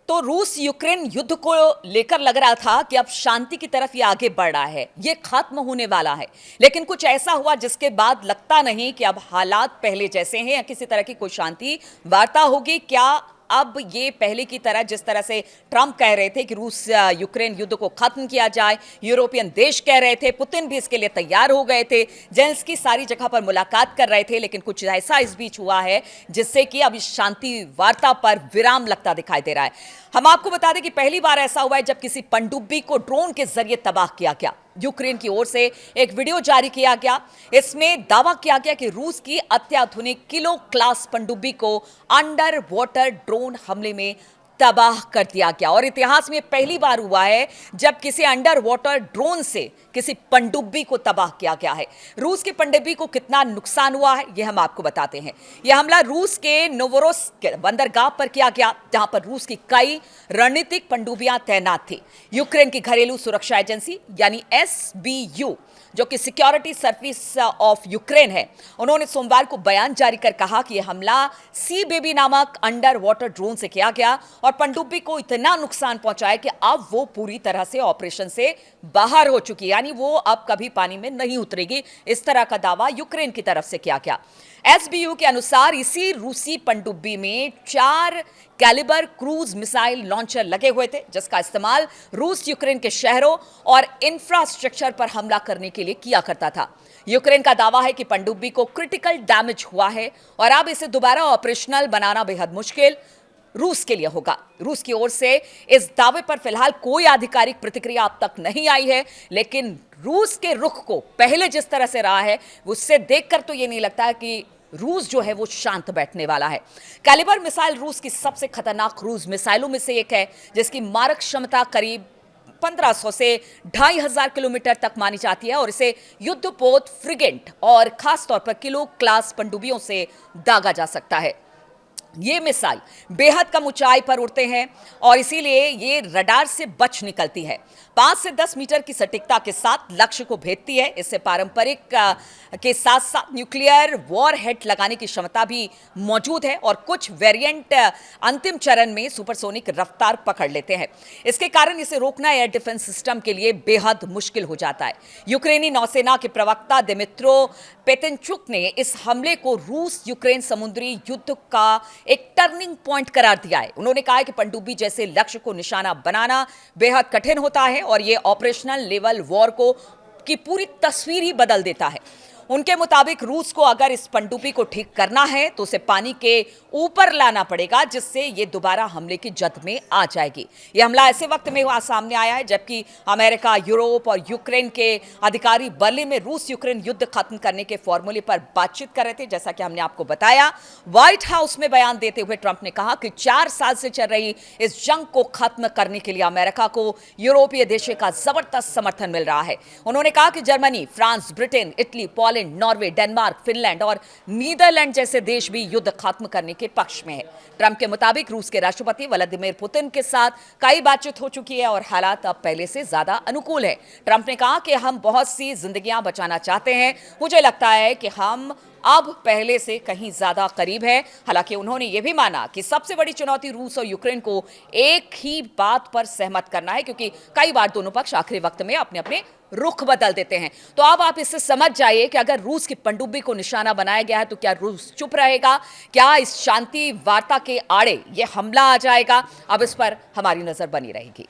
तो रूस यूक्रेन युद्ध को लेकर लग रहा था कि अब शांति की तरफ ये आगे बढ़ रहा है, ये खत्म होने वाला है। लेकिन कुछ ऐसा हुआ जिसके बाद लगता नहीं कि अब हालात पहले जैसे हैं या किसी तरह की कोई शांति वार्ता होगी। क्या अब ये पहले की तरह, जिस तरह से ट्रंप कह रहे थे कि रूस यूक्रेन युद्ध को खत्म किया जाए, यूरोपियन देश कह रहे थे, पुतिन भी इसके लिए तैयार हो गए थे, जेलेंस्की सारी जगह पर मुलाकात कर रहे थे, लेकिन कुछ ऐसा इस बीच हुआ है जिससे कि अब इस शांति वार्ता पर विराम लगता दिखाई दे रहा है। हम आपको बता दें कि पहली बार ऐसा हुआ है जब किसी पनडुब्बी को ड्रोन के जरिए तबाह किया गया। यूक्रेन की ओर से एक वीडियो जारी किया गया, इसमें दावा किया गया कि रूस की अत्याधुनिक किलो क्लास पनडुब्बी को अंडर वाटर ड्रोन हमले में तबाह कर दिया गया। और इतिहास में पहली बार हुआ है जब किसी अंडर वाटर ड्रोन से किसी पनडुब्बी को तबाह किया गया है। रूस की पनडुब्बी को कितना नुकसान हुआ है यह हम आपको बताते हैं। यह हमला रूस के नोवोरोस्क बंदरगाह पर किया गया, जहां पर रूस की कई रणनीतिक पनडुब्बियां तैनात थी। यूक्रेन की घरेलू सुरक्षा एजेंसी यानी एसबीयू, जो कि सिक्योरिटी सर्विस ऑफ यूक्रेन है, उन्होंने सोमवार को बयान जारी कर कहा कि यह हमला सी बेबी नामक अंडर वाटर ड्रोन से किया गया और पनडुब्बी को इतना नुकसान पहुंचाया कि अब वो पूरी तरह से ऑपरेशन से बाहर हो चुकी है, यानी वो अब कभी पानी में नहीं उतरेगी। इस तरह का दावा यूक्रेन की तरफ से किया गया। एसबीयू के अनुसार इसी रूसी पनडुब्बी में 4 कैलिबर क्रूज मिसाइल लॉन्चर लगे हुए थे, जिसका इस्तेमाल रूस यूक्रेन के शहरों और इंफ्रास्ट्रक्चर पर हमला करने के लिए किया करता था। यूक्रेन का दावा है कि पनडुब्बी को क्रिटिकल डैमेज हुआ है और अब इसे दोबारा ऑपरेशनल बनाना बेहद मुश्किल रूस के लिए होगा। रूस की ओर से इस दावे पर फिलहाल कोई आधिकारिक प्रतिक्रिया अब तक नहीं आई है, लेकिन रूस के रुख को पहले जिस तरह से रहा है उससे देखकर तो ये नहीं लगता है कि रूस जो है वो शांत बैठने वाला है। कैलिबर मिसाइल रूस की सबसे खतरनाक क्रूज मिसाइलों में से एक है, जिसकी मारक क्षमता करीब 1500 से 2500 किलोमीटर तक मानी जाती है और इसे युद्धपोत, फ्रिगेंट और खासतौर पर किलो क्लास पनडुब्बियों से दागा जा सकता है। ये मिसाइल बेहद कम ऊंचाई पर उड़ते हैं और इसीलिए ये रडार से बच निकलती है। 5 से 10 मीटर की सटीकता के साथ लक्ष्य को भेदती है। इससे पारंपरिक के साथ साथ न्यूक्लियर वॉरहेड लगाने की क्षमता भी मौजूद है और कुछ वेरिएंट अंतिम चरण में सुपरसोनिक रफ्तार पकड़ लेते हैं। इसके कारण इसे रोकना एयर डिफेंस सिस्टम के लिए बेहद मुश्किल हो जाता है। यूक्रेनी नौसेना के प्रवक्ता दिमित्रो पेटेंचुक ने इस हमले को रूस यूक्रेन समुद्री युद्ध का एक टर्निंग पॉइंट करार दिया है। उन्होंने कहा है कि पनडुब्बी जैसे लक्ष्य को निशाना बनाना बेहद कठिन होता है और यह ऑपरेशनल लेवल वॉर को की पूरी तस्वीर ही बदल देता है। उनके मुताबिक रूस को अगर इस पनडुब्बी को ठीक करना है तो उसे पानी के ऊपर लाना पड़ेगा, जिससे ये दोबारा हमले की जद में आ जाएगी। यह हमला ऐसे वक्त में सामने आया है जबकि अमेरिका, यूरोप और यूक्रेन के अधिकारी बर्लिन में रूस यूक्रेन युद्ध खत्म करने के फॉर्मूले पर बातचीत कर रहे थे। जैसा कि हमने आपको बताया, व्हाइट हाउस में बयान देते हुए ट्रंप ने कहा कि 4 साल से चल रही इस जंग को खत्म करने के लिए अमेरिका को यूरोपीय देशों का जबरदस्त समर्थन मिल रहा है। उन्होंने कहा कि Germany, France, Britain, Italy, Poland, Norway, Denmark, Finland और नीदरलैंड जैसे देश भी युद्ध खत्म करने के पक्ष में है। ट्रंप के मुताबिक रूस के राष्ट्रपति व्लादिमीर पुतिन के साथ कई बातचीत हो चुकी है और हालात अब पहले से ज्यादा अनुकूल है। ट्रंप ने कहा कि हम बहुत सी जिंदगियां बचाना चाहते हैं। मुझे लगता है कि हम अब पहले से कहीं ज्यादा करीब है। हालांकि उन्होंने यह भी माना कि सबसे बड़ी चुनौती रूस और यूक्रेन को एक ही बात पर सहमत करना है, क्योंकि कई बार दोनों पक्ष आखिरी वक्त में अपने अपने रुख बदल देते हैं। तो अब आप इससे समझ जाइए कि अगर रूस की पनडुब्बी को निशाना बनाया गया है तो क्या रूस चुप रहेगा? क्या इस शांति वार्ता के आड़े यह हमला आ जाएगा? अब इस पर हमारी नजर बनी रहेगी।